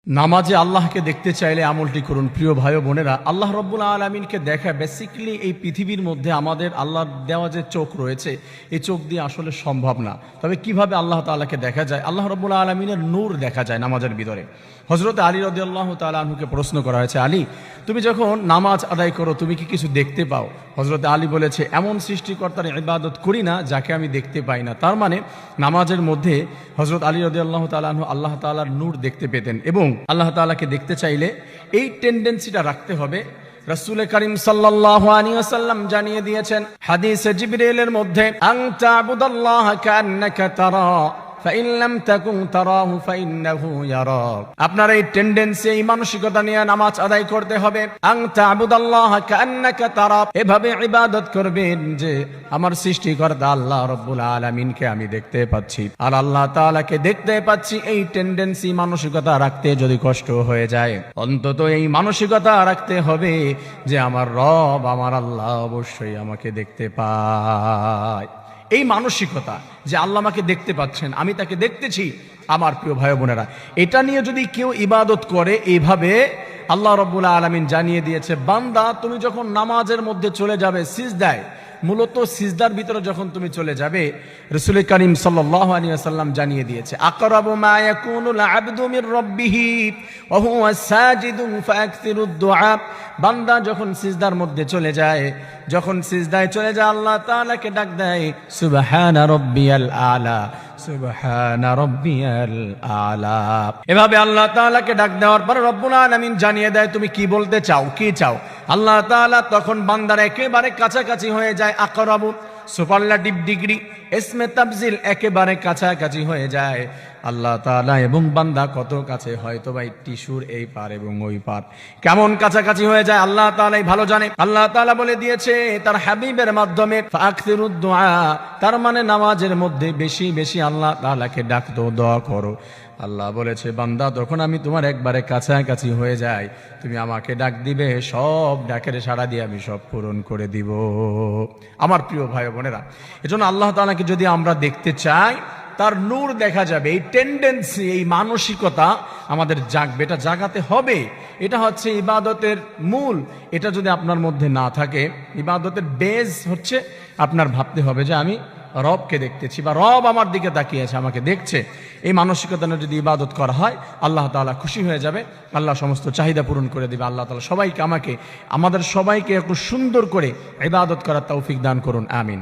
নামাজে আল্লাহকে দেখতে চাইলে আমলটি করুন। প্রিয় ভাই ও বোনেরা, আল্লাহ রব্বুল আলামিনকে দেখা বেসিক্যালি এই পৃথিবীর মধ্যে আমাদের আল্লাহর দেওয়া যে চোখ রয়েছে, এই চোখ দিয়ে আসলে সম্ভব না। তবে কিভাবে আল্লাহ তাআলাকে দেখা যায়? আল্লাহ রব্বুল আলামিনের নূর দেখা যায় নামাজের ভিতরে। হযরত আলী রাদিয়াল্লাহু তাআলা আনহুকে প্রশ্ন করা হয়েছে, আলী, তুমি যখন নামাজ আদায় করো তুমি কি কিছু দেখতে পাও? হযরত আলী বলেছে, এমন সৃষ্টিকর্তার ইবাদত করি না যাকে আমি দেখতে পাই না। তার মানে নামাজের মধ্যে হযরত আলী রাদিয়াল্লাহু তাআলা আনহু আল্লাহ তাআলার নূর দেখতে পেতেন এবং আল্লাহ তাআলাকে দেখতে চাইলে এই টেন্ডেন্সিটা রাখতে হবে। রাসূল করিম সাল্লাল্লাহু আলাইহি ওয়াসাল্লাম জানিয়ে দিয়েছেন হাদিসে জিবরিলের মধ্যে, আনতা আবুদাল্লাহ কান্নাকা তারা ফাইন লাম তাকুন তারাহু ফাইন্নাহু ইয়ারাক। আপনার এই টেন্ডেন্সি, এই মানসিকতা নিয়ে নামাজ আদায় করতে হবে। আনতা আবুদাল্লাহ কান্নাকা তারা, এভাবে ইবাদত করবেন যে আমার সৃষ্টিকর্তা আল্লাহ রাব্বুল আলামিনকে আমি দেখতে পাচ্ছি আর আল্লাহ তাআলাকে দেখতে পাচ্ছি। এই টেন্ডেন্সি মানসিকতা রাখতে যদি কষ্ট হয়ে যায়, অন্তত এই মানসিকতা রাখতে হবে যে আমার রব, আমার আল্লাহ অবশ্যই আমাকে দেখতে পায়। এই মানসিকতা যে আল্লাহ আমাকে দেখতে পাচ্ছেন, আমি তাকে দেখতেছি। আমার প্রিয় ভাই বোনেরা, এটা নিয়ে যদি কেউ ইবাদত করে এইভাবে, আল্লাহ রাব্বুল আলামিন জানিয়ে দিয়েছে, বান্দা তুমি যখন নামাজের মধ্যে চলে যাবে সিজদায়, মূলত সিজদার ভিতরে যখন তুমি চলে যাবে, রাসূল করিম সাল্লাল্লাহু আলাইহি ওয়াসাল্লাম জানিয়ে দিয়েছে, আকরাবু মা ইয়াকুনুল আবদু মির রাব্বিহি ওয়া হুয়া সাজিদুন ফাআকসিরুদ দুআ। বান্দা যখন সিজদার মধ্যে চলে যায়, যখন সিজদায় চলে যায়, আল্লাহ তাআলাকে ডাক দেয়, সুবহানা রাব্বিয়াল আলা, সুবহানা রাব্বিয়াল আলা। এভাবে আল্লাহ তাআলাকে ডাক দেওয়ার পর রব্বুল আলামিন জানিয়ে দেয় তুমি কি বলতে চাও, কি চাও। আল্লাহ তাআলা তখন বান্দার একেবারে কাছাকাছি হয়ে যায়। আকরাবু সুপারলাটিভ ডিগ্রি, ইসমে তাফজিল, একেবারে কাছাকাছি হয়ে যায় আল্লাহ তাআলা এবং বান্দা। কত কাছে? হয়তো বা টিস্যুর এই পার এবং ওই পার। কেমন কাছাকাছি হয়ে যায় আল্লাহ তাআলাই ভালো জানে। আল্লাহ তাআলা বলে দিয়েছে তার হাবিবের মাধ্যমে, ফাআকসিরুদ দুআ, তার মানে নামাজের মধ্যে বেশি বেশি আল্লাহ তাআলাকে ডাকতো, দোয়া করো। আল্লাহ বলেছে, বান্দা তখন আমি তোমার একবারে কাছাকাছি হয়ে যাই, তুমি আমাকে ডাক দিবে, সব ডাকের সাড়া দিয়ে আমি সব পূরণ করে দিব। আমার প্রিয় ভাই বোনেরা, এজন্য আল্লাহ তাআলাকে যদি আমরা দেখতে চাই, তার নূর দেখা যাবে। এই টেন্ডেন্সি, এই মানসিকতা আমাদের জাগবে, এটা জাগাতে হবে। এটা হচ্ছে ইবাদতের মূল। এটা যদি আপনার মধ্যে না থাকে, ইবাদতের বেজ হচ্ছে আপনার ভাবতে হবে যে আমি রবকে দেখতেছি বা রব আমার দিকে তাকিয়েছে, আমাকে দেখছে। এই মানসিকতা নিয়ে যদি ইবাদত করা হয়, আল্লাহ তাআলা খুশি হয়ে যাবে, আল্লাহ সমস্ত চাহিদা পূরণ করে দিবে। আল্লাহ তাআলা সবাইকে, আমাদের সবাইকে একটু সুন্দর করে ইবাদত করার তৌফিক দান করুন, আমিন।